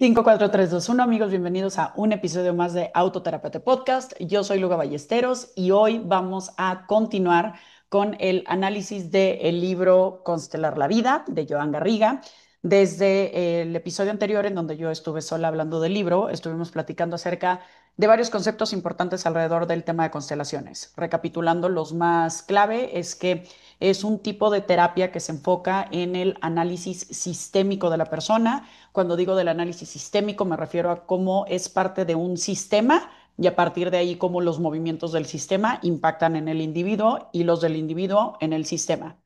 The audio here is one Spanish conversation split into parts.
5, 4, 3, 2, 1, amigos, bienvenidos a un episodio más de Autoterapeuta Podcast. Yo soy Luga Ballesteros y hoy vamos a continuar con el análisis del libro Constelar la Vida de Joan Garriga. Desde el episodio anterior, en donde yo estuve sola hablando del libro, estuvimos platicando acerca de varios conceptos importantes alrededor del tema de constelaciones. Recapitulando, los más clave es que es un tipo de terapia que se enfoca en el análisis sistémico de la persona. Cuando digo del análisis sistémico, me refiero a cómo es parte de un sistema y a partir de ahí cómo los movimientos del sistema impactan en el individuo y los del individuo en el sistema.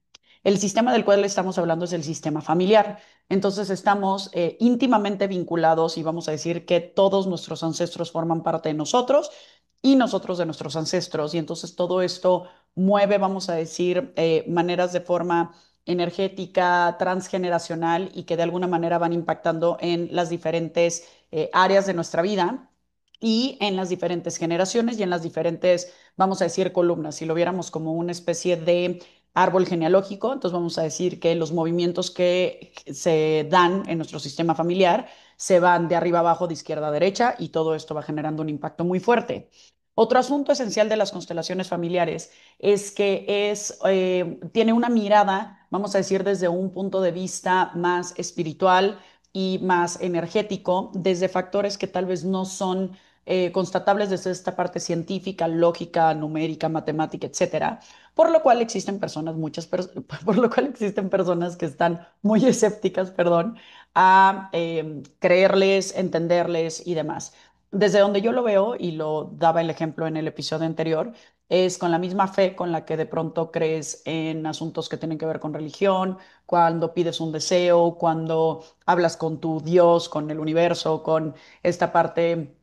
El sistema del cual estamos hablando es el sistema familiar. Entonces estamos íntimamente vinculados y vamos a decir que todos nuestros ancestros forman parte de nosotros y nosotros de nuestros ancestros. Y entonces todo esto mueve, vamos a decir, maneras de forma energética, transgeneracional y que de alguna manera van impactando en las diferentes áreas de nuestra vida y en las diferentes generaciones y en las diferentes, vamos a decir, columnas. Si lo viéramos como una especie de árbol genealógico, entonces vamos a decir que los movimientos que se dan en nuestro sistema familiar se van de arriba abajo, de izquierda a derecha, y todo esto va generando un impacto muy fuerte. Otro asunto esencial de las constelaciones familiares es que tiene una mirada, vamos a decir, desde un punto de vista más espiritual y más energético, desde factores que tal vez no son constatables desde esta parte científica, lógica, numérica, matemática, etcétera, por lo cual existen personas, por lo cual existen personas que están muy escépticas, perdón, a creerles, entenderles y demás. Desde donde yo lo veo, y lo daba el ejemplo en el episodio anterior, es con la misma fe con la que de pronto crees en asuntos que tienen que ver con religión, cuando pides un deseo, cuando hablas con tu Dios, con el universo, con esta parte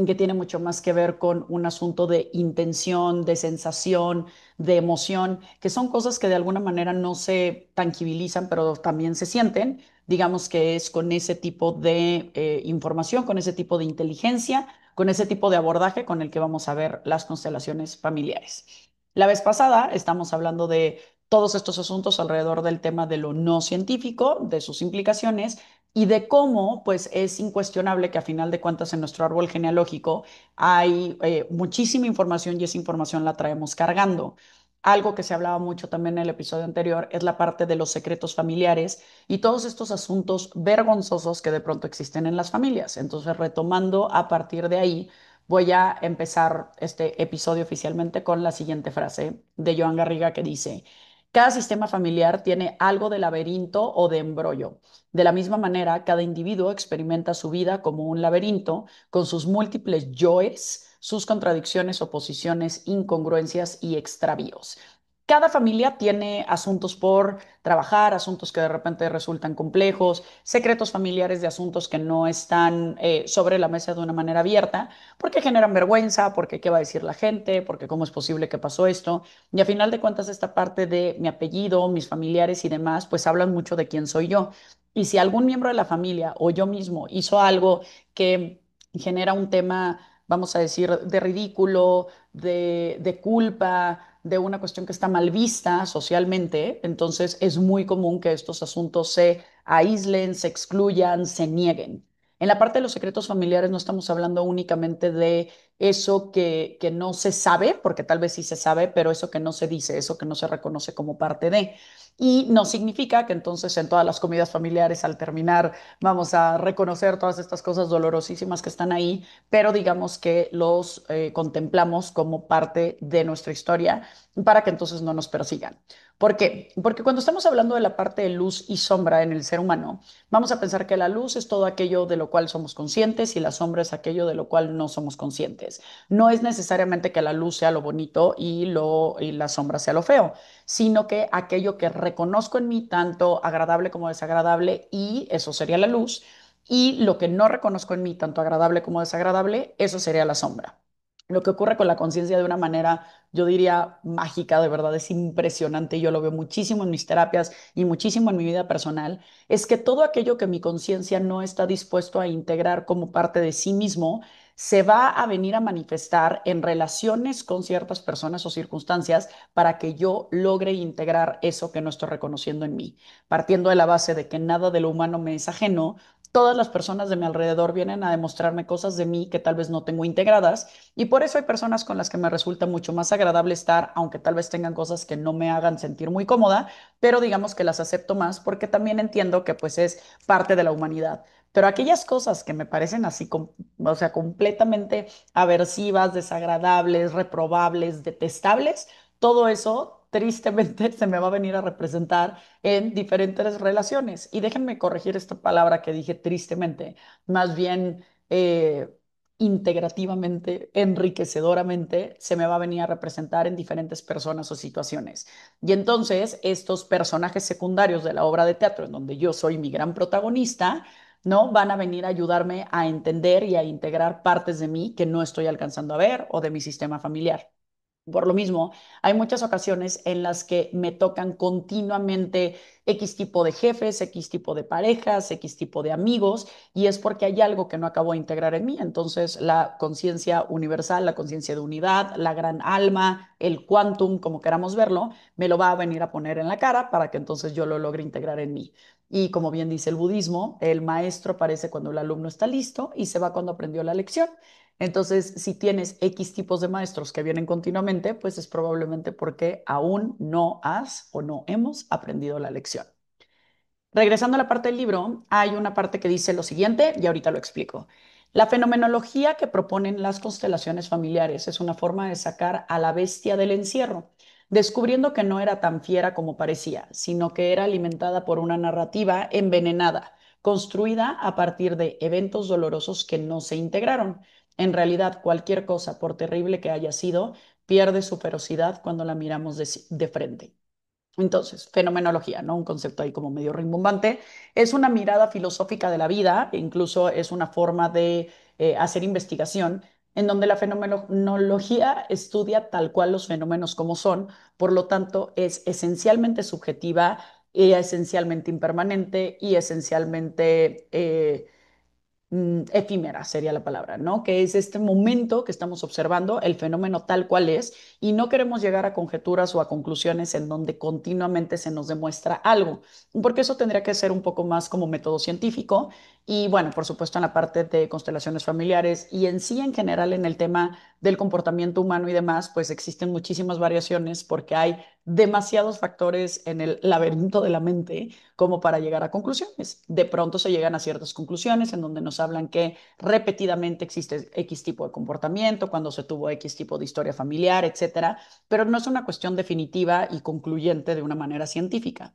que tiene mucho más que ver con un asunto de intención, de sensación, de emoción, que son cosas que de alguna manera no se tangibilizan, pero también se sienten. Digamos que es con ese tipo de información, con ese tipo de inteligencia, con ese tipo de abordaje con el que vamos a ver las constelaciones familiares. La vez pasada estamos hablando de todos estos asuntos alrededor del tema de lo no científico, de sus implicaciones y de cómo, pues, es incuestionable que a final de cuentas en nuestro árbol genealógico hay muchísima información y esa información la traemos cargando. Algo que se hablaba mucho también en el episodio anterior es la parte de los secretos familiares y todos estos asuntos vergonzosos que de pronto existen en las familias. Entonces, retomando a partir de ahí, voy a empezar este episodio oficialmente con la siguiente frase de Joan Garriga que dice, cada sistema familiar tiene algo de laberinto o de embrollo. De la misma manera, cada individuo experimenta su vida como un laberinto con sus múltiples yoes, sus contradicciones, oposiciones, incongruencias y extravíos. Cada familia tiene asuntos por trabajar, asuntos que de repente resultan complejos, secretos familiares de asuntos que no están sobre la mesa de una manera abierta, porque generan vergüenza, porque qué va a decir la gente, porque cómo es posible que pasó esto. Y a final de cuentas, esta parte de mi apellido, mis familiares y demás, pues hablan mucho de quién soy yo. Y si algún miembro de la familia o yo mismo hizo algo que genera un tema, vamos a decir, de ridículo, de culpa, de una cuestión que está mal vista socialmente, entonces es muy común que estos asuntos se aíslen, se excluyan, se nieguen. En la parte de los secretos familiares no estamos hablando únicamente de eso que no se sabe, porque tal vez sí se sabe, pero eso que no se dice, eso que no se reconoce como parte de. Y no significa que entonces en todas las comidas familiares al terminar vamos a reconocer todas estas cosas dolorosísimas que están ahí, pero digamos que los contemplamos como parte de nuestra historia para que entonces no nos persigan. ¿Por qué? Porque cuando estamos hablando de la parte de luz y sombra en el ser humano, vamos a pensar que la luz es todo aquello de lo cual somos conscientes y la sombra es aquello de lo cual no somos conscientes. No es necesariamente que la luz sea lo bonito y la sombra sea lo feo, sino que aquello que reconozco en mí, tanto agradable como desagradable, y eso sería la luz, y lo que no reconozco en mí, tanto agradable como desagradable, eso sería la sombra. Lo que ocurre con la conciencia de una manera, yo diría, mágica, de verdad es impresionante, y yo lo veo muchísimo en mis terapias y muchísimo en mi vida personal, es que todo aquello que mi conciencia no está dispuesto a integrar como parte de sí mismo, se va a venir a manifestar en relaciones con ciertas personas o circunstancias para que yo logre integrar eso que no estoy reconociendo en mí. Partiendo de la base de que nada de lo humano me es ajeno, todas las personas de mi alrededor vienen a demostrarme cosas de mí que tal vez no tengo integradas y por eso hay personas con las que me resulta mucho más agradable estar, aunque tal vez tengan cosas que no me hagan sentir muy cómoda, pero digamos que las acepto más porque también entiendo que pues es parte de la humanidad. Pero aquellas cosas que me parecen así, o sea, completamente aversivas, desagradables, reprobables, detestables, todo eso tristemente se me va a venir a representar en diferentes relaciones. Y déjenme corregir esta palabra que dije tristemente, más bien integrativamente, enriquecedoramente, se me va a venir a representar en diferentes personas o situaciones. Y entonces estos personajes secundarios de la obra de teatro, en donde yo soy mi gran protagonista, ¿no? Van a venir a ayudarme a entender y a integrar partes de mí que no estoy alcanzando a ver o de mi sistema familiar. Por lo mismo, hay muchas ocasiones en las que me tocan continuamente X tipo de jefes, X tipo de parejas, X tipo de amigos, y es porque hay algo que no acabo de integrar en mí. Entonces, la conciencia universal, la conciencia de unidad, la gran alma, el quantum, como queramos verlo, me lo va a venir a poner en la cara para que entonces yo lo logre integrar en mí. Y como bien dice el budismo, el maestro aparece cuando el alumno está listo y se va cuando aprendió la lección. Entonces, si tienes X tipos de maestros que vienen continuamente, pues es probablemente porque aún no has o no hemos aprendido la lección. Regresando a la parte del libro, hay una parte que dice lo siguiente y ahorita lo explico. La fenomenología que proponen las constelaciones familiares es una forma de sacar a la bestia del encierro, descubriendo que no era tan fiera como parecía, sino que era alimentada por una narrativa envenenada, construida a partir de eventos dolorosos que no se integraron. En realidad, cualquier cosa, por terrible que haya sido, pierde su ferocidad cuando la miramos de frente. Entonces, fenomenología, ¿no? Un concepto ahí como medio rimbombante. Es una mirada filosófica de la vida, e incluso es una forma de hacer investigación, en donde la fenomenología estudia tal cual los fenómenos como son, por lo tanto, es esencialmente subjetiva, y esencialmente impermanente y esencialmente efímera sería la palabra, ¿no? Que es este momento que estamos observando, el fenómeno tal cual es, y no queremos llegar a conjeturas o a conclusiones en donde continuamente se nos demuestra algo, porque eso tendría que ser un poco más como método científico. Y bueno, por supuesto en la parte de constelaciones familiares y en sí en general en el tema del comportamiento humano y demás, pues existen muchísimas variaciones porque hay demasiados factores en el laberinto de la mente como para llegar a conclusiones. De pronto se llegan a ciertas conclusiones en donde nos hablan que repetidamente existe X tipo de comportamiento, cuando se tuvo X tipo de historia familiar, etcétera, pero no es una cuestión definitiva y concluyente de una manera científica.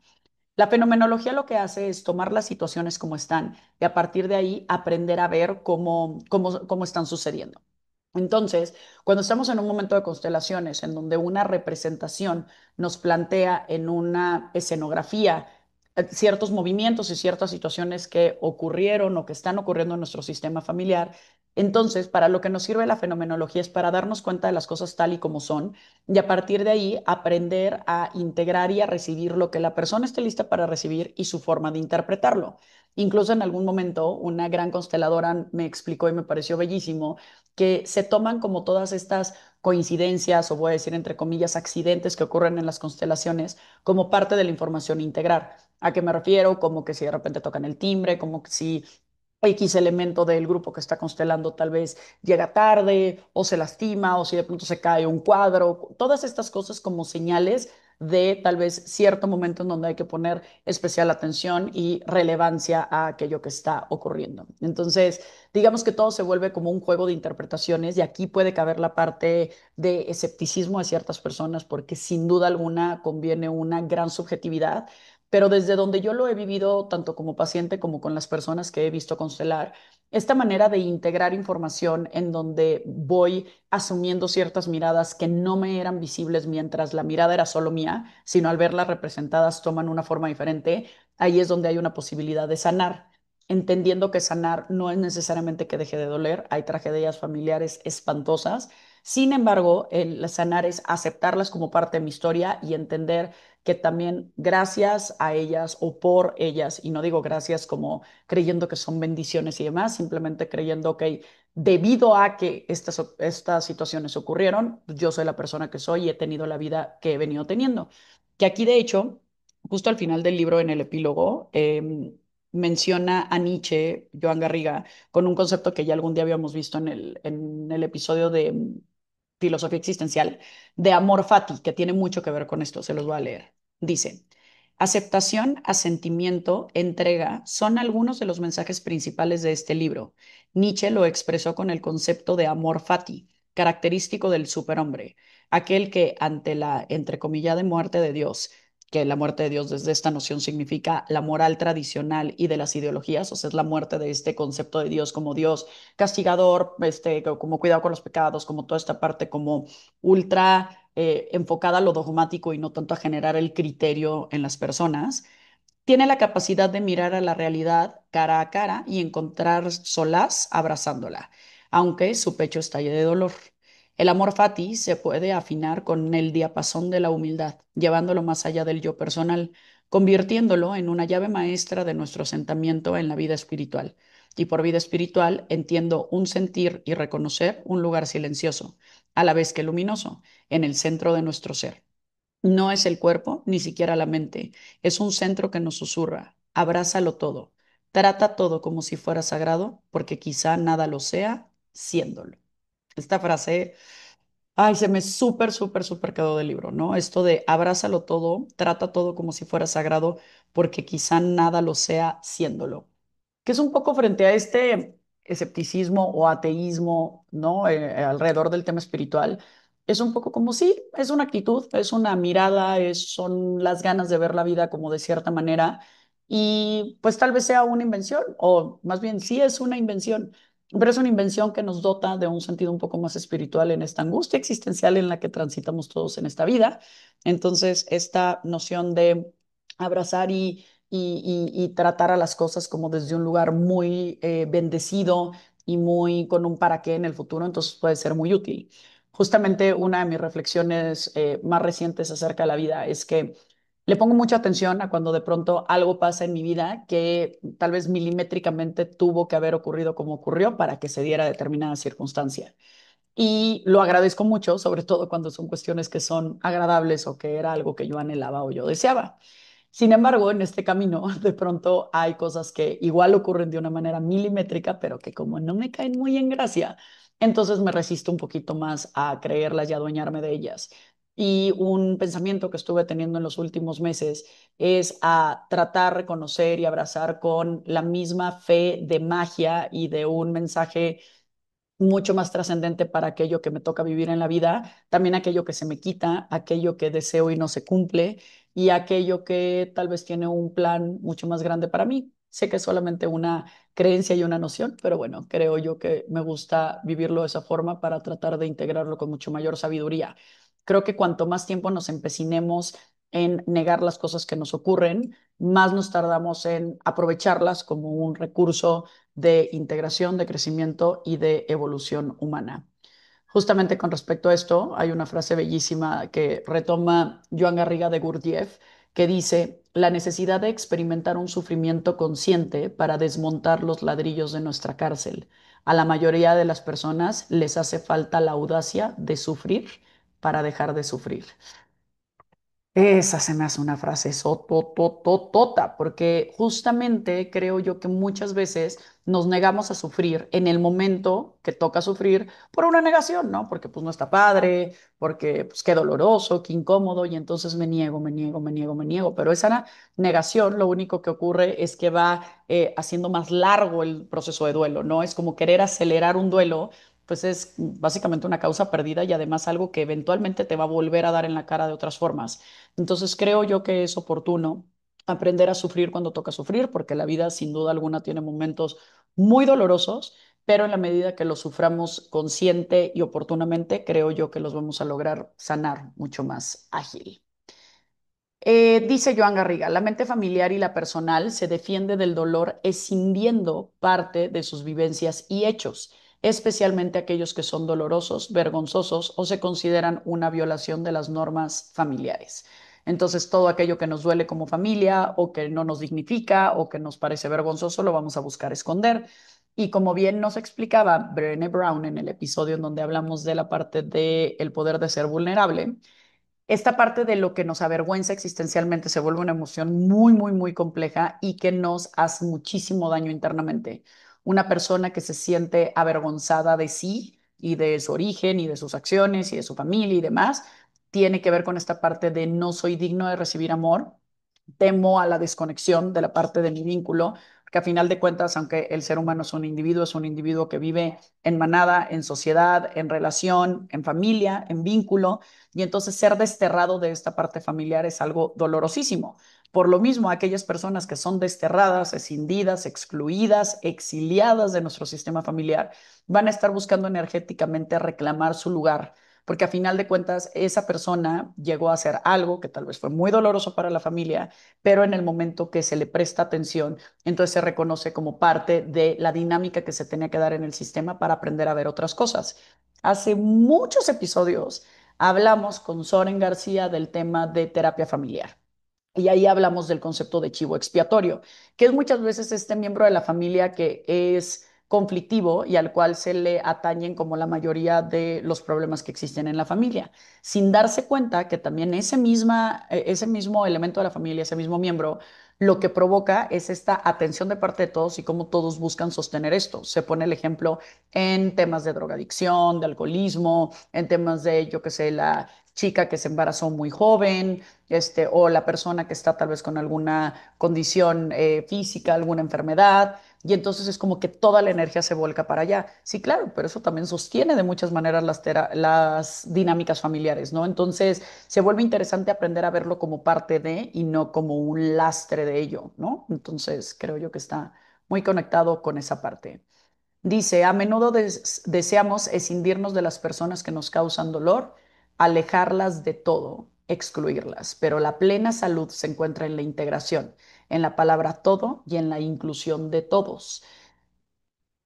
La fenomenología lo que hace es tomar las situaciones como están y a partir de ahí aprender a ver cómo están sucediendo. Entonces, cuando estamos en un momento de constelaciones en donde una representación nos plantea en una escenografía ciertos movimientos y ciertas situaciones que ocurrieron o que están ocurriendo en nuestro sistema familiar, entonces, para lo que nos sirve la fenomenología es para darnos cuenta de las cosas tal y como son y a partir de ahí aprender a integrar y a recibir lo que la persona esté lista para recibir y su forma de interpretarlo. Incluso en algún momento una gran consteladora me explicó y me pareció bellísimo que se toman como todas estas coincidencias o voy a decir entre comillas accidentes que ocurren en las constelaciones como parte de la información integrar. ¿A qué me refiero? Como que si de repente tocan el timbre, como que si X elemento del grupo que está constelando tal vez llega tarde o se lastima o si de pronto se cae un cuadro, todas estas cosas como señales de tal vez cierto momento en donde hay que poner especial atención y relevancia a aquello que está ocurriendo. Entonces, digamos que todo se vuelve como un juego de interpretaciones y aquí puede caber la parte de escepticismo de ciertas personas porque sin duda alguna conviene una gran subjetividad, pero desde donde yo lo he vivido tanto como paciente como con las personas que he visto constelar, esta manera de integrar información en donde voy asumiendo ciertas miradas que no me eran visibles mientras la mirada era solo mía, sino al verlas representadas toman una forma diferente, ahí es donde hay una posibilidad de sanar. Entendiendo que sanar no es necesariamente que deje de doler, hay tragedias familiares espantosas. Sin embargo, el sanar es aceptarlas como parte de mi historia y entender que también gracias a ellas o por ellas, y no digo gracias como creyendo que son bendiciones y demás, simplemente creyendo que debido a que estas situaciones ocurrieron, yo soy la persona que soy y he tenido la vida que he venido teniendo. Que aquí, de hecho, justo al final del libro, en el epílogo, menciona a Nietzsche, Joan Garriga, con un concepto que ya algún día habíamos visto en el episodio de filosofía existencial, de amor fati, que tiene mucho que ver con esto, se los voy a leer. Dice, aceptación, asentimiento, entrega son algunos de los mensajes principales de este libro. Nietzsche lo expresó con el concepto de amor fati, característico del superhombre, aquel que ante la entrecomillada muerte de Dios, que la muerte de Dios desde esta noción significa la moral tradicional y de las ideologías, o sea, es la muerte de este concepto de Dios como Dios castigador, como cuidado con los pecados, como toda esta parte como ultra enfocada a lo dogmático y no tanto a generar el criterio en las personas, tiene la capacidad de mirar a la realidad cara a cara y encontrar solaz abrazándola, aunque su pecho estalle de dolor. El amor fati se puede afinar con el diapasón de la humildad, llevándolo más allá del yo personal, convirtiéndolo en una llave maestra de nuestro asentamiento en la vida espiritual. Y por vida espiritual entiendo un sentir y reconocer un lugar silencioso, a la vez que luminoso, en el centro de nuestro ser. No es el cuerpo, ni siquiera la mente. Es un centro que nos susurra. Abrázalo todo. Trata todo como si fuera sagrado, porque quizá nada lo sea, siéndolo. Esta frase, ay, se me súper, súper, súper quedó del libro, ¿no? Esto de abrázalo todo, trata todo como si fuera sagrado, porque quizá nada lo sea, siéndolo, que es un poco frente a este escepticismo o ateísmo, ¿no? Alrededor del tema espiritual. Es un poco como sí, es una actitud, es una mirada, son las ganas de ver la vida como de cierta manera y pues tal vez sea una invención o más bien sí es una invención, pero es una invención que nos dota de un sentido un poco más espiritual en esta angustia existencial en la que transitamos todos en esta vida. Entonces, esta noción de abrazar y tratar a las cosas como desde un lugar muy bendecido y muy con un para qué en el futuro, entonces puede ser muy útil. Justamente una de mis reflexiones más recientes acerca de la vida es que le pongo mucha atención a cuando de pronto algo pasa en mi vida que tal vez milimétricamente tuvo que haber ocurrido como ocurrió para que se diera determinada circunstancia. Y lo agradezco mucho, sobre todo cuando son cuestiones que son agradables o que era algo que yo anhelaba o yo deseaba. Sin embargo, en este camino, de pronto hay cosas que igual ocurren de una manera milimétrica, pero que como no me caen muy en gracia, entonces me resisto un poquito más a creerlas y adueñarme de ellas. Y un pensamiento que estuve teniendo en los últimos meses es a tratar, reconocer y abrazar con la misma fe de magia y de un mensaje mucho más trascendente para aquello que me toca vivir en la vida, también aquello que se me quita, aquello que deseo y no se cumple y aquello que tal vez tiene un plan mucho más grande para mí. Sé que es solamente una creencia y una noción, pero bueno, creo yo que me gusta vivirlo de esa forma para tratar de integrarlo con mucho mayor sabiduría. Creo que cuanto más tiempo nos empecinemos en negar las cosas que nos ocurren, más nos tardamos en aprovecharlas como un recurso de integración, de crecimiento y de evolución humana. Justamente con respecto a esto, hay una frase bellísima que retoma Joan Garriga de Gurdjieff, que dice, la necesidad de experimentar un sufrimiento consciente para desmontar los ladrillos de nuestra cárcel. A la mayoría de las personas les hace falta la audacia de sufrir para dejar de sufrir. Esa se me hace una frase sotototota, porque justamente creo yo que muchas veces nos negamos a sufrir en el momento que toca sufrir por una negación, ¿no? Porque pues no está padre, porque pues qué doloroso, qué incómodo, y entonces me niego, me niego, me niego, me niego. Pero esa negación lo único que ocurre es que va haciendo más largo el proceso de duelo, ¿no? Es como querer acelerar un duelo pues es básicamente una causa perdida y además algo que eventualmente te va a volver a dar en la cara de otras formas. Entonces creo yo que es oportuno aprender a sufrir cuando toca sufrir, porque la vida sin duda alguna tiene momentos muy dolorosos, pero en la medida que los suframos consciente y oportunamente, creo yo que los vamos a lograr sanar mucho más ágil. Dice Joan Garriga, la mente familiar y la personal se defiende del dolor escindiendo parte de sus vivencias y hechos, especialmente aquellos que son dolorosos, vergonzosos o se consideran una violación de las normas familiares. Entonces, todo aquello que nos duele como familia o que no nos dignifica o que nos parece vergonzoso lo vamos a buscar esconder. Y como bien nos explicaba Brené Brown en el episodio en donde hablamos de la parte del poder de ser vulnerable, esta parte de lo que nos avergüenza existencialmente se vuelve una emoción muy, muy, muy compleja y que nos hace muchísimo daño internamente. Una persona que se siente avergonzada de sí y de su origen y de sus acciones y de su familia y demás, tiene que ver con esta parte de no soy digno de recibir amor, temo a la desconexión de la parte de mi vínculo, que a final de cuentas, aunque el ser humano es un individuo que vive en manada, en sociedad, en relación, en familia, en vínculo, y entonces ser desterrado de esta parte familiar es algo dolorosísimo. Por lo mismo, aquellas personas que son desterradas, escindidas, excluidas, exiliadas de nuestro sistema familiar, van a estar buscando energéticamente reclamar su lugar, porque a final de cuentas esa persona llegó a hacer algo que tal vez fue muy doloroso para la familia, pero en el momento que se le presta atención, entonces se reconoce como parte de la dinámica que se tenía que dar en el sistema para aprender a ver otras cosas. Hace muchos episodios hablamos con Soren García del tema de terapia familiar. Y ahí hablamos del concepto de chivo expiatorio, que es muchas veces este miembro de la familia que es conflictivo y al cual se le atañen como la mayoría de los problemas que existen en la familia, sin darse cuenta que también ese mismo elemento de la familia, ese mismo miembro, lo que provoca es esta atención de parte de todos y cómo todos buscan sostener esto. Se pone el ejemplo en temas de drogadicción, de alcoholismo, en temas de, yo qué sé, la chica que se embarazó muy joven, o la persona que está tal vez con alguna condición física, alguna enfermedad, y entonces es como que toda la energía se vuelca para allá. Sí, claro, pero eso también sostiene de muchas maneras las dinámicas familiares, ¿no? Entonces se vuelve interesante aprender a verlo como parte de y no como un lastre de ello, ¿no? Entonces creo yo que está muy conectado con esa parte. Dice, a menudo deseamos escindirnos de las personas que nos causan dolor, alejarlas de todo, excluirlas, pero la plena salud se encuentra en la integración, en la palabra todo y en la inclusión de todos.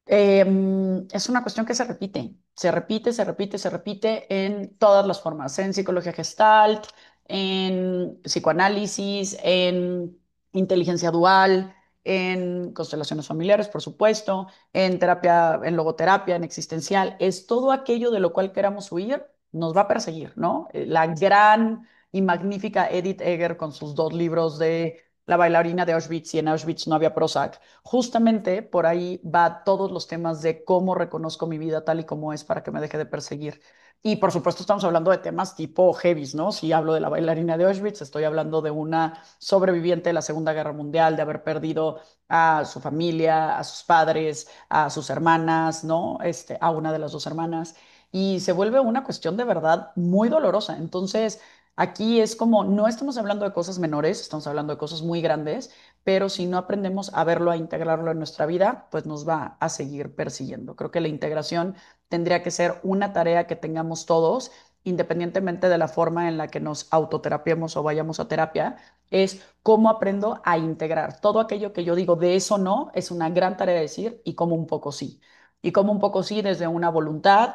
Es una cuestión que se repite, se repite, se repite, se repite en todas las formas, en psicología gestalt, en psicoanálisis, en inteligencia dual, en constelaciones familiares, por supuesto, en terapia, en logoterapia, en existencial. Es todo aquello de lo cual queramos huir, nos va a perseguir, ¿no? La gran y magnífica Edith Eger con sus dos libros de La bailarina de Auschwitz y en Auschwitz no había Prozac. Justamente por ahí va todos los temas de cómo reconozco mi vida tal y como es para que me deje de perseguir. Y por supuesto estamos hablando de temas tipo heavies, ¿no? Si hablo de la bailarina de Auschwitz, estoy hablando de una sobreviviente de la Segunda Guerra Mundial, de haber perdido a su familia, a sus padres, a sus hermanas, ¿no? A una de las dos hermanas. Y se vuelve una cuestión de verdad muy dolorosa. Entonces, aquí es como, no estamos hablando de cosas menores, estamos hablando de cosas muy grandes, pero si no aprendemos a verlo, a integrarlo en nuestra vida, pues nos va a seguir persiguiendo. Creo que la integración tendría que ser una tarea que tengamos todos, independientemente de la forma en la que nos autoterapiemos o vayamos a terapia, es cómo aprendo a integrar todo aquello que yo digo de eso no, es una gran tarea de decir y cómo un poco sí. Y cómo un poco sí desde una voluntad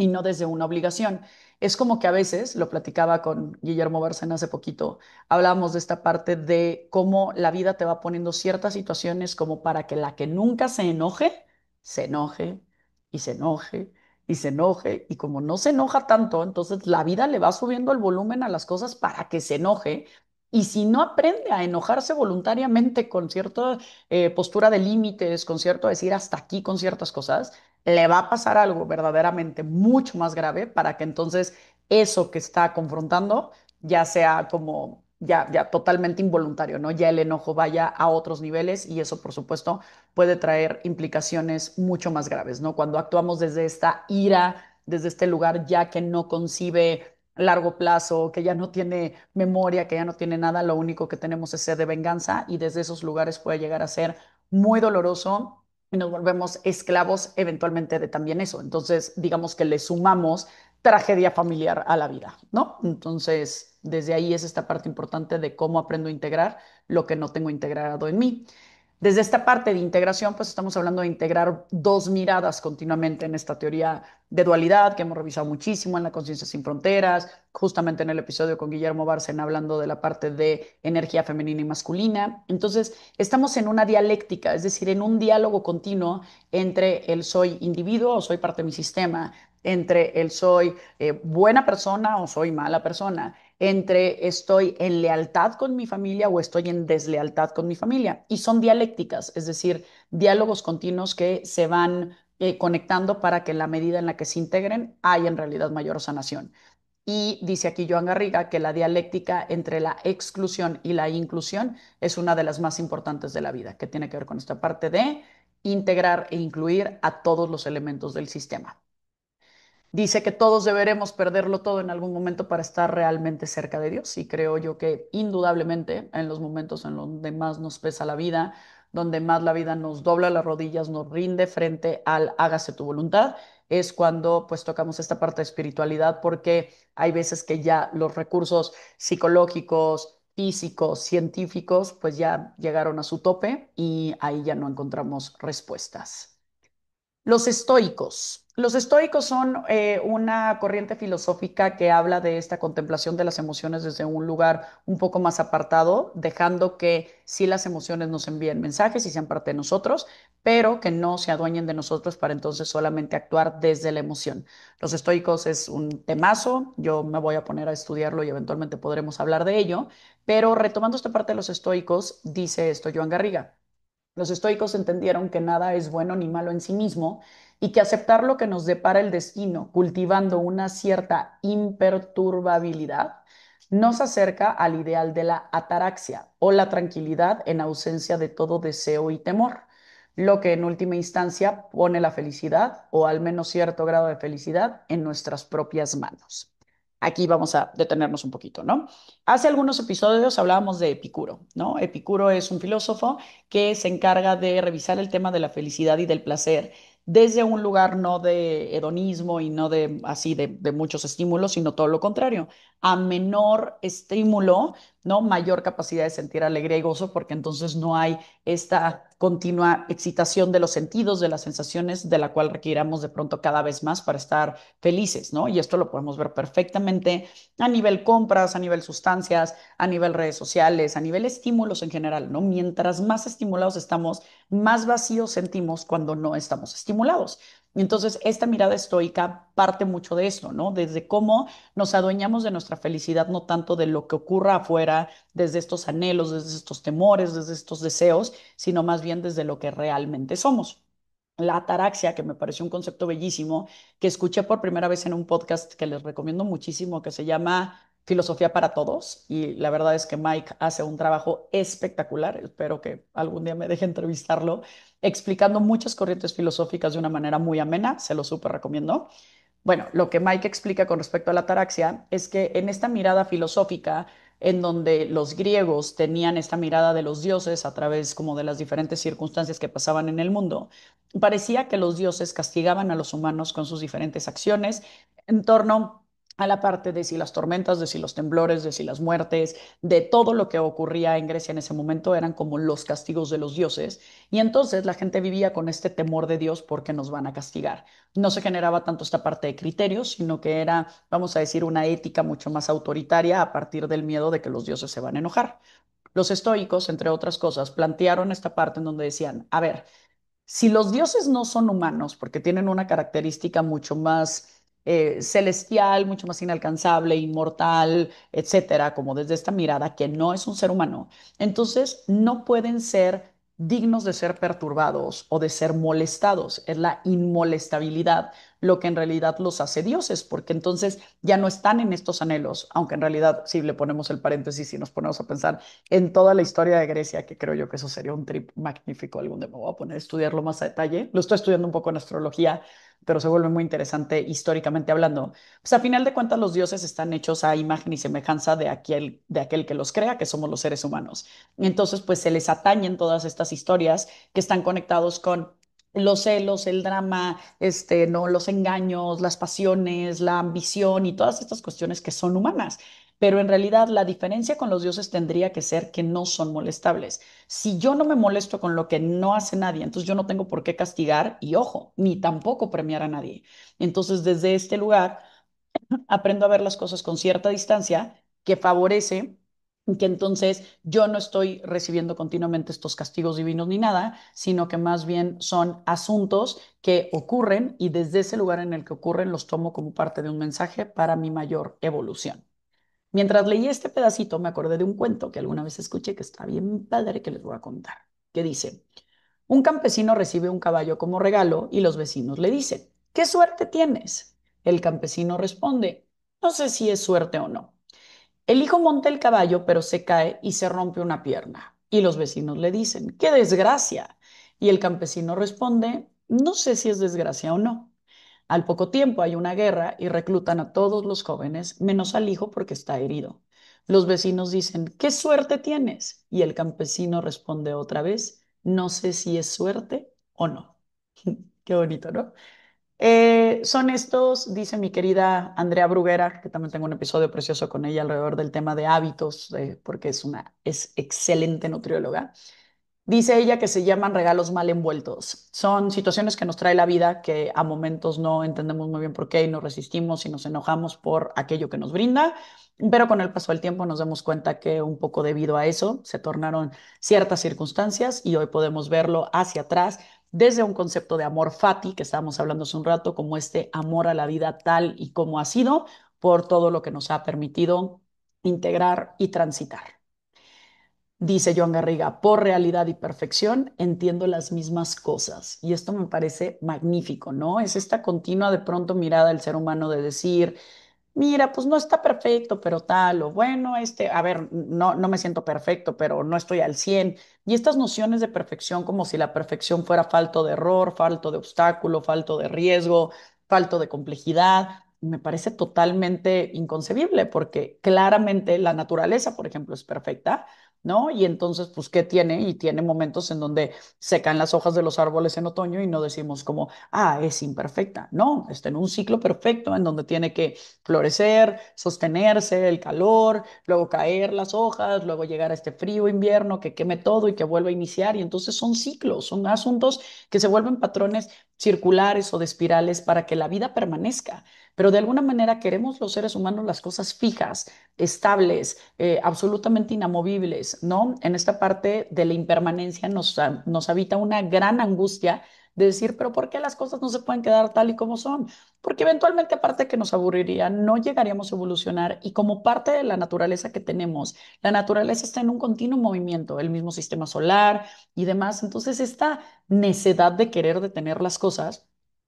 y no desde una obligación. Es como que a veces, lo platicaba con Guillermo Bárcena hace poquito, hablábamos de esta parte de cómo la vida te va poniendo ciertas situaciones como para que la que nunca se enoje y se enoje y se enoje. Y como no se enoja tanto, entonces la vida le va subiendo el volumen a las cosas para que se enoje. Y si no aprende a enojarse voluntariamente con cierta postura de límites, con cierto decir hasta aquí con ciertas cosas, le va a pasar algo verdaderamente mucho más grave para que entonces eso que está confrontando ya sea como ya totalmente involuntario, ¿no? Ya el enojo vaya a otros niveles y eso, por supuesto, puede traer implicaciones mucho más graves, ¿no? Cuando actuamos desde esta ira, desde este lugar ya que no concibe largo plazo, que ya no tiene memoria, que ya no tiene nada, lo único que tenemos es sed de venganza y desde esos lugares puede llegar a ser muy doloroso y nos volvemos esclavos eventualmente de también eso. Entonces, digamos que le sumamos tragedia familiar a la vida, ¿no? Entonces, desde ahí es esta parte importante de cómo aprendo a integrar lo que no tengo integrado en mí. Desde esta parte de integración, pues estamos hablando de integrar dos miradas continuamente en esta teoría de dualidad que hemos revisado muchísimo en la Conciencia sin Fronteras, justamente en el episodio con Guillermo Bárcena hablando de la parte de energía femenina y masculina. Entonces, estamos en una dialéctica, es decir, en un diálogo continuo entre el soy individuo o soy parte de mi sistema, entre el soy buena persona o soy mala persona, entre estoy en lealtad con mi familia o estoy en deslealtad con mi familia. Y son dialécticas, es decir, diálogos continuos que se van conectando para que en la medida en la que se integren haya en realidad mayor sanación. Y dice aquí Joan Garriga que la dialéctica entre la exclusión y la inclusión es una de las más importantes de la vida, que tiene que ver con esta parte de integrar e incluir a todos los elementos del sistema. Dice que todos deberemos perderlo todo en algún momento para estar realmente cerca de Dios. Y creo yo que indudablemente en los momentos en donde más nos pesa la vida, donde más la vida nos dobla las rodillas, nos rinde frente al hágase tu voluntad, es cuando pues tocamos esta parte de espiritualidad, porque hay veces que ya los recursos psicológicos, físicos, científicos, pues ya llegaron a su tope y ahí ya no encontramos respuestas. Los estoicos. Los estoicos son una corriente filosófica que habla de esta contemplación de las emociones desde un lugar un poco más apartado, dejando que sí las emociones nos envíen mensajes y sean parte de nosotros, pero que no se adueñen de nosotros para entonces solamente actuar desde la emoción. Los estoicos es un temazo, yo me voy a poner a estudiarlo y eventualmente podremos hablar de ello, pero retomando esta parte de los estoicos, dice esto Joan Garriga. Los estoicos entendieron que nada es bueno ni malo en sí mismo y que aceptar lo que nos depara el destino, cultivando una cierta imperturbabilidad, nos acerca al ideal de la ataraxia o la tranquilidad en ausencia de todo deseo y temor, lo que en última instancia pone la felicidad o al menos cierto grado de felicidad en nuestras propias manos. Aquí vamos a detenernos un poquito, ¿no? Hace algunos episodios hablábamos de Epicuro, ¿no? Epicuro es un filósofo que se encarga de revisar el tema de la felicidad y del placer desde un lugar no de hedonismo y no de así de muchos estímulos, sino todo lo contrario. A menor estímulo, ¿no? Mayor capacidad de sentir alegría y gozo, porque entonces no hay esta continua excitación de los sentidos, de las sensaciones, de la cual requiramos de pronto cada vez más para estar felices, ¿no? Y esto lo podemos ver perfectamente a nivel compras, a nivel sustancias, a nivel redes sociales, a nivel estímulos en general, ¿no? Mientras más estimulados estamos, más vacíos sentimos cuando no estamos estimulados. Entonces, esta mirada estoica parte mucho de esto, ¿no? Desde cómo nos adueñamos de nuestra felicidad, no tanto de lo que ocurra afuera, desde estos anhelos, desde estos temores, desde estos deseos, sino más bien desde lo que realmente somos. La ataraxia, que me pareció un concepto bellísimo, que escuché por primera vez en un podcast que les recomiendo muchísimo, que se llama Filosofía para Todos. Y la verdad es que Mike hace un trabajo espectacular. Espero que algún día me deje entrevistarlo, explicando muchas corrientes filosóficas de una manera muy amena. Se lo súper recomiendo. Bueno, lo que Mike explica con respecto a la ataraxia es que en esta mirada filosófica, en donde los griegos tenían esta mirada de los dioses a través como de las diferentes circunstancias que pasaban en el mundo, parecía que los dioses castigaban a los humanos con sus diferentes acciones en torno a la parte de si las tormentas, de si los temblores, de si las muertes, de todo lo que ocurría en Grecia en ese momento eran como los castigos de los dioses. Y entonces la gente vivía con este temor de Dios porque nos van a castigar. No se generaba tanto esta parte de criterios, sino que era, vamos a decir, una ética mucho más autoritaria a partir del miedo de que los dioses se van a enojar. Los estoicos, entre otras cosas, plantearon esta parte en donde decían, a ver, si los dioses no son humanos, porque tienen una característica mucho más celestial, mucho más inalcanzable, inmortal, etcétera, como desde esta mirada que no es un ser humano, entonces no pueden ser dignos de ser perturbados o de ser molestados. Es la inmolestabilidad lo que en realidad los hace dioses, porque entonces ya no están en estos anhelos, aunque en realidad si le ponemos el paréntesis y nos ponemos a pensar en toda la historia de Grecia, que creo yo que eso sería un trip magnífico. Algún día me voy a poner a estudiarlo más a detalle. Lo estoy estudiando un poco en astrología, pero se vuelve muy interesante históricamente hablando. Pues a final de cuentas los dioses están hechos a imagen y semejanza de aquel que los crea, que somos los seres humanos. Entonces, pues se les atañen todas estas historias que están conectados con los celos, el drama, no, los engaños, las pasiones, la ambición y todas estas cuestiones que son humanas. Pero en realidad la diferencia con los dioses tendría que ser que no son molestables. Si yo no me molesto con lo que no hace nadie, entonces yo no tengo por qué castigar y ojo, ni tampoco premiar a nadie. Entonces, desde este lugar, aprendo a ver las cosas con cierta distancia que favorece que entonces yo no estoy recibiendo continuamente estos castigos divinos ni nada, sino que más bien son asuntos que ocurren y desde ese lugar en el que ocurren los tomo como parte de un mensaje para mi mayor evolución. Mientras leí este pedacito, me acordé de un cuento que alguna vez escuché que está bien padre que les voy a contar, que dice, un campesino recibe un caballo como regalo y los vecinos le dicen, ¿qué suerte tienes? El campesino responde, no sé si es suerte o no. El hijo monta el caballo, pero se cae y se rompe una pierna. Y los vecinos le dicen, ¡qué desgracia! Y el campesino responde, no sé si es desgracia o no. Al poco tiempo hay una guerra y reclutan a todos los jóvenes, menos al hijo porque está herido. Los vecinos dicen, ¿qué suerte tienes? Y el campesino responde otra vez, no sé si es suerte o no. Qué bonito, ¿no? Son estos, dice mi querida Andrea Bruguera, que también tengo un episodio precioso con ella alrededor del tema de hábitos, porque es excelente nutrióloga. Dice ella que se llaman regalos mal envueltos. Son situaciones que nos trae la vida que a momentos no entendemos muy bien por qué y nos resistimos y nos enojamos por aquello que nos brinda, pero con el paso del tiempo nos damos cuenta que un poco debido a eso se tornaron ciertas circunstancias y hoy podemos verlo hacia atrás desde un concepto de amor fati que estábamos hablando hace un rato, como este amor a la vida tal y como ha sido por todo lo que nos ha permitido integrar y transitar. Dice Joan Garriga, por realidad y perfección entiendo las mismas cosas. Y esto me parece magnífico, ¿no? Es esta continua de pronto mirada del ser humano de decir, mira, pues no está perfecto, pero tal, o bueno, a ver, no me siento perfecto, pero no estoy al 100. Y estas nociones de perfección, como si la perfección fuera falto de error, falto de obstáculo, falto de riesgo, falto de complejidad, me parece totalmente inconcebible, porque claramente la naturaleza, por ejemplo, es perfecta, ¿no? Y entonces, pues, ¿qué tiene? Y tiene momentos en donde se caen las hojas de los árboles en otoño y no decimos como, es imperfecta. No, está en un ciclo perfecto en donde tiene que florecer, sostenerse, el calor, luego caer las hojas, luego llegar a este frío invierno que queme todo y que vuelva a iniciar. Y entonces son ciclos, son asuntos que se vuelven patrones circulares o de espirales para que la vida permanezca. Pero de alguna manera queremos los seres humanos las cosas fijas, estables, absolutamente inamovibles, ¿no? En esta parte de la impermanencia nos habita una gran angustia de decir, pero ¿por qué las cosas no se pueden quedar tal y como son? Porque eventualmente, aparte de que nos aburriría, no llegaríamos a evolucionar y como parte de la naturaleza que tenemos, la naturaleza está en un continuo movimiento, el mismo sistema solar y demás. Entonces, esta necedad de querer detener las cosas,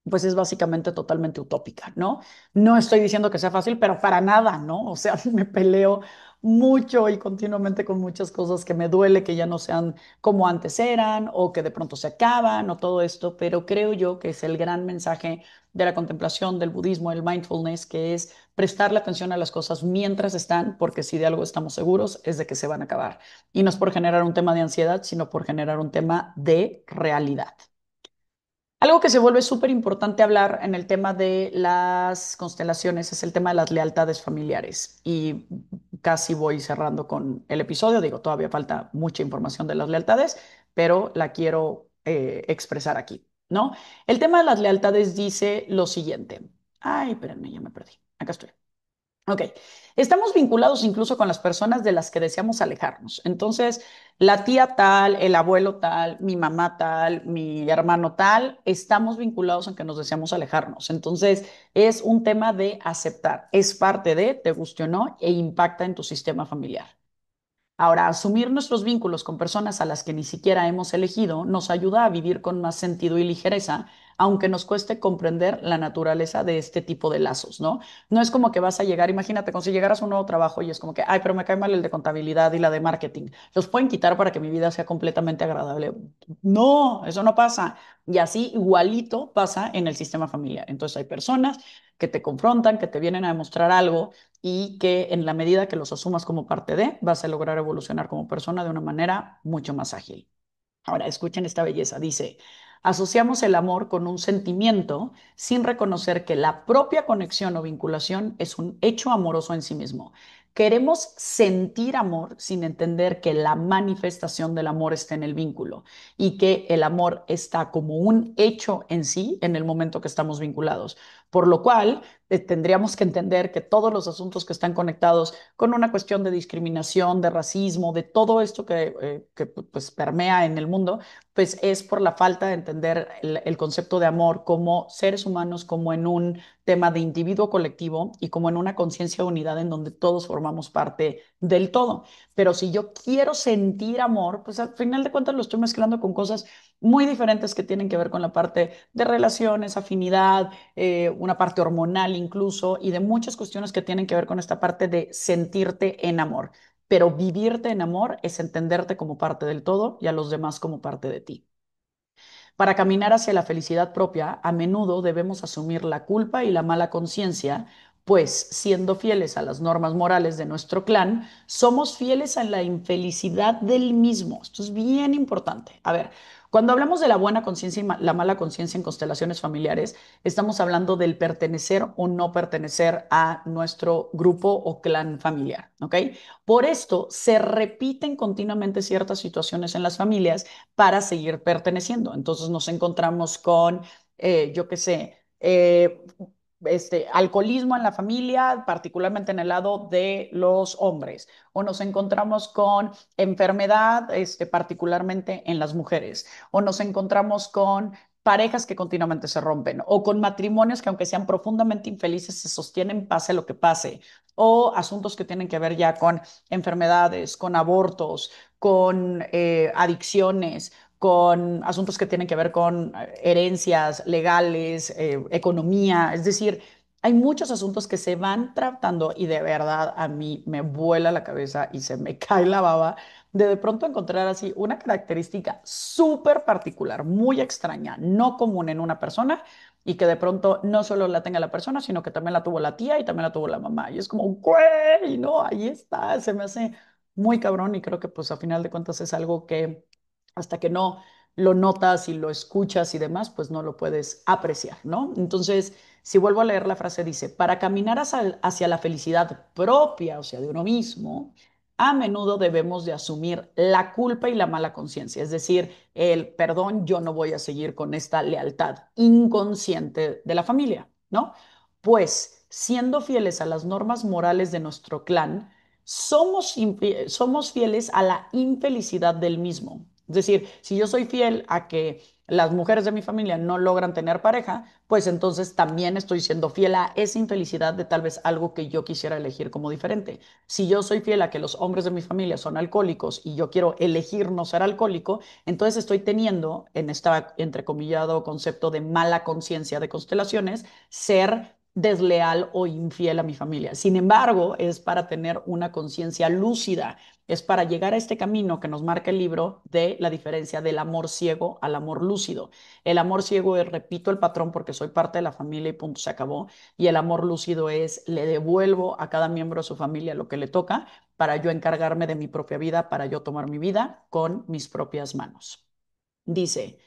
pues es básicamente totalmente utópica, ¿no? No estoy diciendo que sea fácil, pero para nada, ¿no? O sea, me peleo mucho y continuamente con muchas cosas que me duele que ya no sean como antes eran o que de pronto se acaban o todo esto, pero creo yo que es el gran mensaje de la contemplación, del budismo, el mindfulness, que es prestarle atención a las cosas mientras están, porque si de algo estamos seguros es de que se van a acabar. Y no es por generar un tema de ansiedad, sino por generar un tema de realidad. Algo que se vuelve súper importante hablar en el tema de las constelaciones es el tema de las lealtades familiares. Y casi voy cerrando con el episodio. Digo, todavía falta mucha información de las lealtades, pero la quiero expresar aquí, ¿no? El tema de las lealtades dice lo siguiente. Ay, espérenme, ya me perdí. Acá estoy. Ok, estamos vinculados incluso con las personas de las que deseamos alejarnos. Entonces, la tía tal, el abuelo tal, mi mamá tal, mi hermano tal, estamos vinculados en que nos deseamos alejarnos. Entonces, es un tema de aceptar, es parte de, te guste o no, e impacta en tu sistema familiar. Ahora, asumir nuestros vínculos con personas a las que ni siquiera hemos elegido nos ayuda a vivir con más sentido y ligereza, aunque nos cueste comprender la naturaleza de este tipo de lazos, ¿no? No es como que vas a llegar, imagínate, como si llegaras a un nuevo trabajo y es como que, ay, pero me cae mal el de contabilidad y la de marketing. Los pueden quitar para que mi vida sea completamente agradable. No, eso no pasa. Y así igualito pasa en el sistema familiar. Entonces hay personas que te confrontan, que te vienen a demostrar algo y que en la medida que los asumas como parte de, vas a lograr evolucionar como persona de una manera mucho más ágil. Ahora, escuchen esta belleza. Dice, asociamos el amor con un sentimiento sin reconocer que la propia conexión o vinculación es un hecho amoroso en sí mismo. Queremos sentir amor sin entender que la manifestación del amor está en el vínculo y que el amor está como un hecho en sí en el momento que estamos vinculados. Por lo cual, tendríamos que entender que todos los asuntos que están conectados con una cuestión de discriminación, de racismo, de todo esto que pues permea en el mundo, pues es por la falta de entender el concepto de amor como seres humanos, como en un tema de individuo colectivo y como en una conciencia de unidad en donde todos formamos parte del todo. Pero si yo quiero sentir amor, pues al final de cuentas lo estoy mezclando con cosas muy diferentes que tienen que ver con la parte de relaciones, afinidad, una parte hormonal incluso, y de muchas cuestiones que tienen que ver con esta parte de sentirte en amor. Pero vivirte en amor es entenderte como parte del todo y a los demás como parte de ti. Para caminar hacia la felicidad propia, a menudo debemos asumir la culpa y la mala conciencia, pues siendo fieles a las normas morales de nuestro clan, somos fieles a la infelicidad del mismo. Esto es bien importante. A ver, cuando hablamos de la buena conciencia y la mala conciencia en constelaciones familiares, estamos hablando del pertenecer o no pertenecer a nuestro grupo o clan familiar, ¿ok? Por esto se repiten continuamente ciertas situaciones en las familias para seguir perteneciendo. Entonces nos encontramos con, yo qué sé, alcoholismo en la familia, particularmente en el lado de los hombres, o nos encontramos con enfermedad, particularmente en las mujeres, o nos encontramos con parejas que continuamente se rompen, o con matrimonios que aunque sean profundamente infelices se sostienen pase lo que pase, o asuntos que tienen que ver ya con enfermedades, con abortos, con adicciones, con asuntos que tienen que ver con herencias legales, economía, es decir, hay muchos asuntos que se van tratando y de verdad a mí me vuela la cabeza y se me cae la baba de pronto encontrar así una característica súper particular, muy extraña, no común en una persona y que de pronto no solo la tenga la persona, sino que también la tuvo la tía y también la tuvo la mamá. Y es como, güey, no, ahí está, se me hace muy cabrón y creo que pues a final de cuentas es algo que hasta que no lo notas y lo escuchas y demás, pues no lo puedes apreciar, ¿no? Entonces, si vuelvo a leer la frase, dice, para caminar hacia la felicidad propia, o sea, de uno mismo, a menudo debemos de asumir la culpa y la mala conciencia, es decir, el perdón, yo no voy a seguir con esta lealtad inconsciente de la familia, ¿no? Pues, siendo fieles a las normas morales de nuestro clan, somos fieles a la infelicidad del mismo. Es decir, si yo soy fiel a que las mujeres de mi familia no logran tener pareja, pues entonces también estoy siendo fiel a esa infelicidad de tal vez algo que yo quisiera elegir como diferente. Si yo soy fiel a que los hombres de mi familia son alcohólicos y yo quiero elegir no ser alcohólico, entonces estoy teniendo en este entrecomillado concepto de mala conciencia de constelaciones ser desleal o infiel a mi familia. Sin embargo, es para tener una conciencia lúcida, es para llegar a este camino que nos marca el libro de la diferencia del amor ciego al amor lúcido. El amor ciego es, repito el patrón porque soy parte de la familia y punto, se acabó. Y el amor lúcido es, le devuelvo a cada miembro de su familia lo que le toca para yo encargarme de mi propia vida, para yo tomar mi vida con mis propias manos. Dice,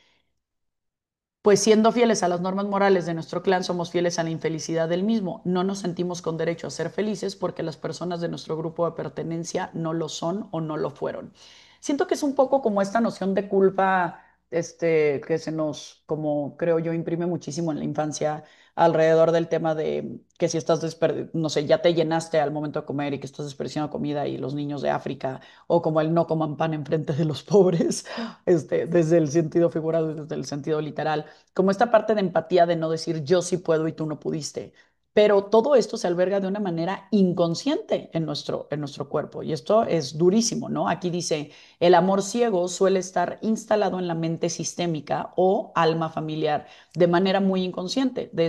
pues siendo fieles a las normas morales de nuestro clan, somos fieles a la infelicidad del mismo. No nos sentimos con derecho a ser felices porque las personas de nuestro grupo de pertenencia no lo son o no lo fueron. Siento que es un poco como esta noción de culpa, que se nos, como creo yo, imprime muchísimo en la infancia alrededor del tema de que si estás, no sé, ya te llenaste al momento de comer y que estás desperdiciando comida y los niños de África, o como el no coman pan enfrente de los pobres, desde el sentido figurado y desde el sentido literal como esta parte de empatía de no decir yo sí puedo y tú no pudiste. Pero todo esto se alberga de una manera inconsciente en nuestro cuerpo y esto es durísimo, ¿no? Aquí dice, el amor ciego suele estar instalado en la mente sistémica o alma familiar de manera muy inconsciente. De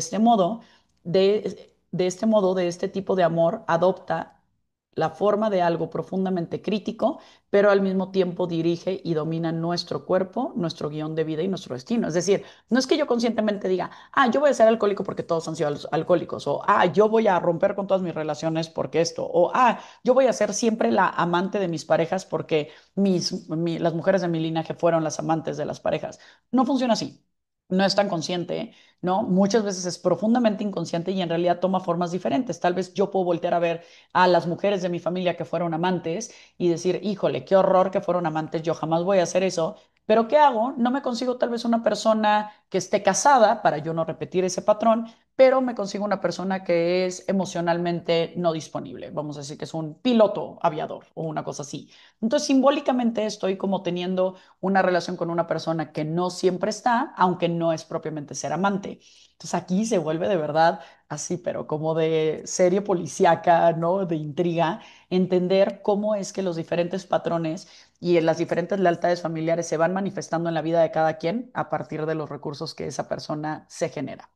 este tipo de amor adopta la forma de algo profundamente crítico, pero al mismo tiempo dirige y domina nuestro cuerpo, nuestro guión de vida y nuestro destino. Es decir, no es que yo conscientemente diga, ah, yo voy a ser alcohólico porque todos han sido alcohólicos, o ah, yo voy a romper con todas mis relaciones porque esto, o ah, yo voy a ser siempre la amante de mis parejas porque las mujeres de mi linaje fueron las amantes de las parejas. No funciona así. No es tan consciente, ¿no? Muchas veces es profundamente inconsciente y en realidad toma formas diferentes. Tal vez yo puedo voltear a ver a las mujeres de mi familia que fueron amantes y decir, híjole, qué horror que fueron amantes, yo jamás voy a hacer eso. Pero ¿qué hago? No me consigo tal vez una persona que esté casada para yo no repetir ese patrón, pero me consigo una persona que es emocionalmente no disponible. Vamos a decir que es un piloto aviador o una cosa así. Entonces, simbólicamente estoy como teniendo una relación con una persona que no siempre está, aunque no es propiamente ser amante. Entonces, aquí se vuelve de verdad así, pero como de serie policíaca, ¿no? De intriga, entender cómo es que los diferentes patrones y las diferentes lealtades familiares se van manifestando en la vida de cada quien a partir de los recursos que esa persona se genera,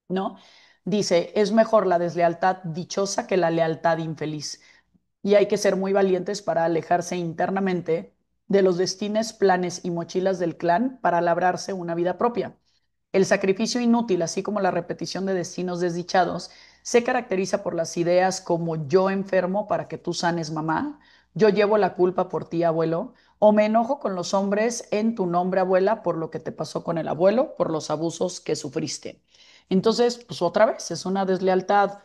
¿no? Dice, es mejor la deslealtad dichosa que la lealtad infeliz. Y hay que ser muy valientes para alejarse internamente de los destines, planes y mochilas del clan para labrarse una vida propia. El sacrificio inútil, así como la repetición de destinos desdichados, se caracteriza por las ideas como yo enfermo para que tú sanes, mamá, yo llevo la culpa por ti, abuelo, o me enojo con los hombres en tu nombre, abuela, por lo que te pasó con el abuelo, por los abusos que sufriste. Entonces, pues otra vez, es una deslealtad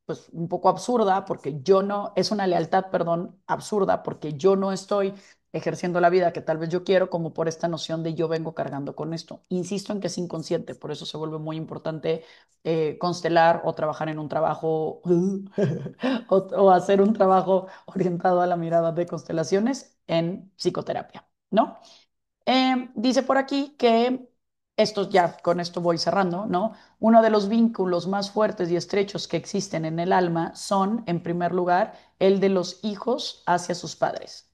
pues un poco absurda porque yo no, es una lealtad, perdón, absurda porque yo no estoy ejerciendo la vida que tal vez yo quiero, como por esta noción de yo vengo cargando con esto. Insisto en que es inconsciente, por eso se vuelve muy importante constelar o trabajar en un trabajo o hacer un trabajo orientado a la mirada de constelaciones en psicoterapia, ¿no? Dice por aquí que esto ya, con esto voy cerrando, ¿no? Uno de los vínculos más fuertes y estrechos que existen en el alma son, en primer lugar, el de los hijos hacia sus padres.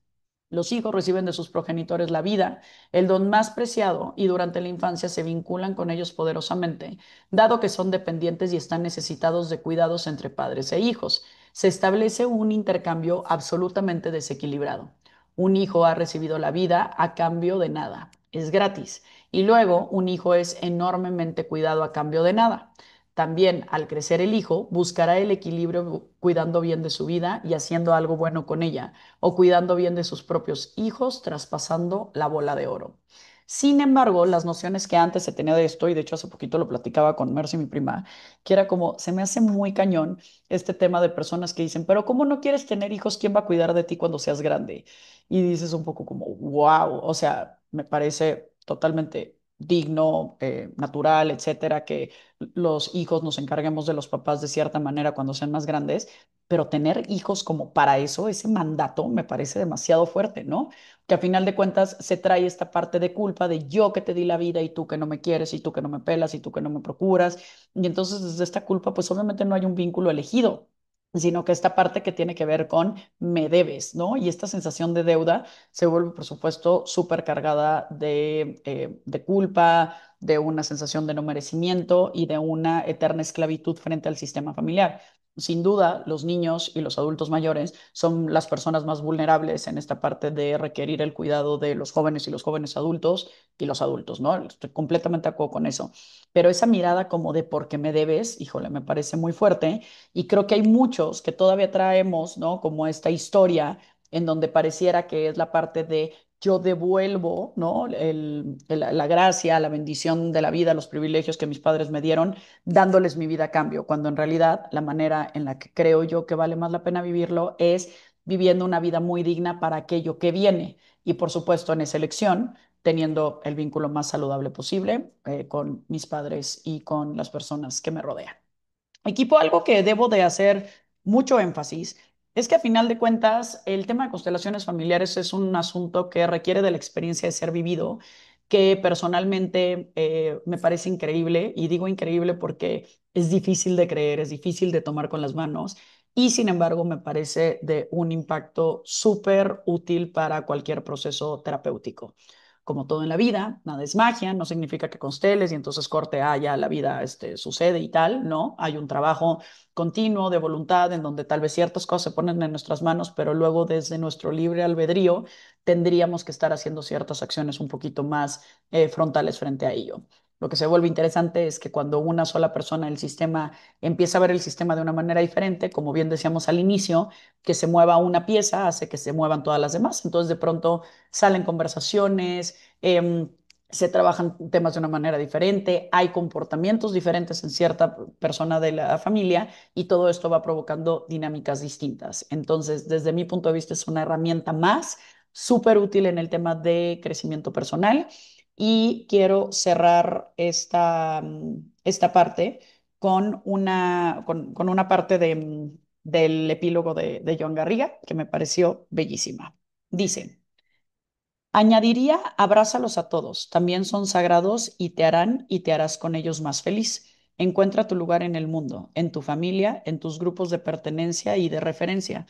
Los hijos reciben de sus progenitores la vida, el don más preciado, y durante la infancia se vinculan con ellos poderosamente, dado que son dependientes y están necesitados de cuidados entre padres e hijos. Se establece un intercambio absolutamente desequilibrado. Un hijo ha recibido la vida a cambio de nada, es gratis. Y luego un hijo es enormemente cuidado a cambio de nada. También al crecer el hijo buscará el equilibrio cuidando bien de su vida y haciendo algo bueno con ella, o cuidando bien de sus propios hijos, traspasando la bola de oro. Sin embargo, las nociones que antes se tenía de esto, y de hecho hace poquito lo platicaba con Mercy, mi prima, que era como, se me hace muy cañón este tema de personas que dicen, pero ¿cómo no quieres tener hijos? ¿Quién va a cuidar de ti cuando seas grande? Y dices un poco como, wow, o sea, me parece totalmente digno, natural, etcétera, que los hijos nos encarguemos de los papás de cierta manera cuando sean más grandes, pero tener hijos como para eso, ese mandato, me parece demasiado fuerte, ¿no? Que a final de cuentas se trae esta parte de culpa de yo que te di la vida y tú que no me quieres y tú que no me pelas y tú que no me procuras. Y entonces desde esta culpa, pues obviamente no hay un vínculo elegido, sino que esta parte que tiene que ver con me debes, ¿no? Y esta sensación de deuda se vuelve, por supuesto, súper cargada de culpa, de una sensación de no merecimiento y de una eterna esclavitud frente al sistema familiar. Sin duda, los niños y los adultos mayores son las personas más vulnerables en esta parte de requerir el cuidado de los jóvenes y los jóvenes adultos y los adultos, ¿no? Estoy completamente de acuerdo con eso. Pero esa mirada como de por qué me debes, híjole, me parece muy fuerte y creo que hay muchos que todavía traemos, ¿no? Como esta historia en donde pareciera que es la parte de yo devuelvo, ¿no? La gracia, la bendición de la vida, los privilegios que mis padres me dieron, dándoles mi vida a cambio, cuando en realidad la manera en la que creo yo que vale más la pena vivirlo es viviendo una vida muy digna para aquello que viene. Y por supuesto en esa elección, teniendo el vínculo más saludable posible con mis padres y con las personas que me rodean. Equipo, algo que debo de hacer mucho énfasis es que a final de cuentas el tema de constelaciones familiares es un asunto que requiere de la experiencia de ser vivido, que personalmente me parece increíble y digo increíble porque es difícil de creer, es difícil de tomar con las manos y sin embargo me parece de un impacto súper útil para cualquier proceso terapéutico. Como todo en la vida, nada es magia, no significa que consteles y entonces corte, ya la vida sucede y tal, no, hay un trabajo continuo de voluntad en donde tal vez ciertas cosas se ponen en nuestras manos, pero luego desde nuestro libre albedrío tendríamos que estar haciendo ciertas acciones un poquito más frontales frente a ello. Lo que se vuelve interesante es que cuando una sola persona del sistema empieza a ver el sistema de una manera diferente, como bien decíamos al inicio, que se mueva una pieza hace que se muevan todas las demás. Entonces de pronto salen conversaciones, se trabajan temas de una manera diferente, hay comportamientos diferentes en cierta persona de la familia y todo esto va provocando dinámicas distintas. Entonces, desde mi punto de vista, es una herramienta más súper útil en el tema de crecimiento personal y quiero cerrar esta parte con una parte del epílogo de Joan Garriga que me pareció bellísima. Dice. Añadiría, abrázalos a todos, también son sagrados y te harán y te harás con ellos más feliz. Encuentra tu lugar en el mundo, en tu familia, en tus grupos de pertenencia y de referencia.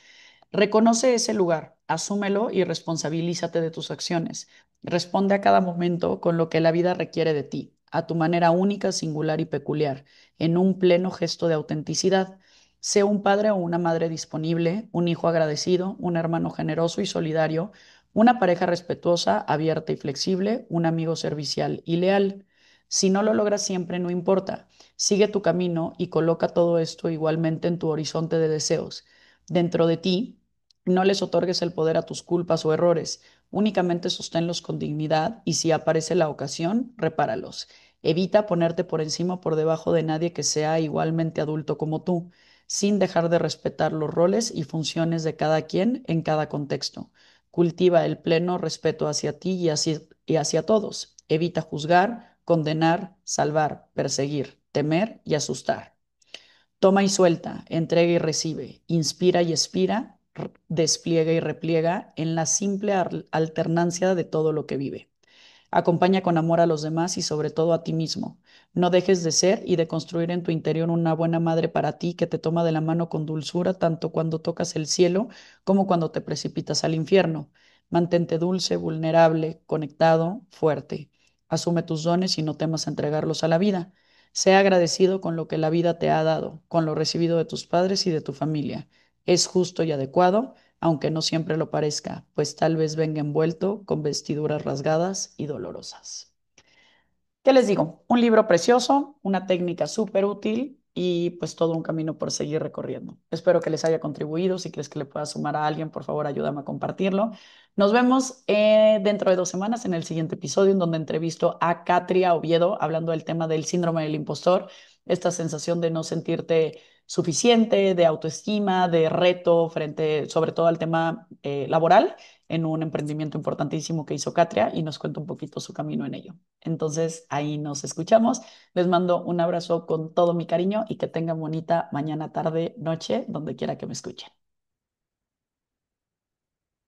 Reconoce ese lugar, asúmelo y responsabilízate de tus acciones. Responde a cada momento con lo que la vida requiere de ti, a tu manera única, singular y peculiar, en un pleno gesto de autenticidad. Sé un padre o una madre disponible, un hijo agradecido, un hermano generoso y solidario, una pareja respetuosa, abierta y flexible, un amigo servicial y leal. Si no lo logras siempre, no importa. Sigue tu camino y coloca todo esto igualmente en tu horizonte de deseos. Dentro de ti, no les otorgues el poder a tus culpas o errores, únicamente sosténlos con dignidad y si aparece la ocasión, repáralos. Evita ponerte por encima o por debajo de nadie que sea igualmente adulto como tú, sin dejar de respetar los roles y funciones de cada quien en cada contexto. Cultiva el pleno respeto hacia ti y hacia todos. Evita juzgar, condenar, salvar, perseguir, temer y asustar. Toma y suelta, entrega y recibe, inspira y expira, despliega y repliega en la simple alternancia de todo lo que vive. Acompaña con amor a los demás y sobre todo a ti mismo. No dejes de ser y de construir en tu interior una buena madre para ti que te toma de la mano con dulzura tanto cuando tocas el cielo como cuando te precipitas al infierno. Mantente dulce, vulnerable, conectado, fuerte. Asume tus dones y no temas entregarlos a la vida. Sea agradecido con lo que la vida te ha dado, con lo recibido de tus padres y de tu familia. Es justo y adecuado aunque no siempre lo parezca, pues tal vez venga envuelto con vestiduras rasgadas y dolorosas. ¿Qué les digo? Un libro precioso, una técnica súper útil y pues todo un camino por seguir recorriendo. Espero que les haya contribuido. Si crees que le pueda sumar a alguien, por favor, ayúdame a compartirlo. Nos vemos dentro de 2 semanas en el siguiente episodio en donde entrevisto a Katria Oviedo hablando del tema del síndrome del impostor, esta sensación de no sentirte suficiente, de autoestima, de reto frente sobre todo al tema laboral en un emprendimiento importantísimo que hizo Katria y nos cuenta un poquito su camino en ello. Entonces, ahí nos escuchamos. Les mando un abrazo con todo mi cariño y que tengan bonita mañana, tarde, noche, donde quiera que me escuchen.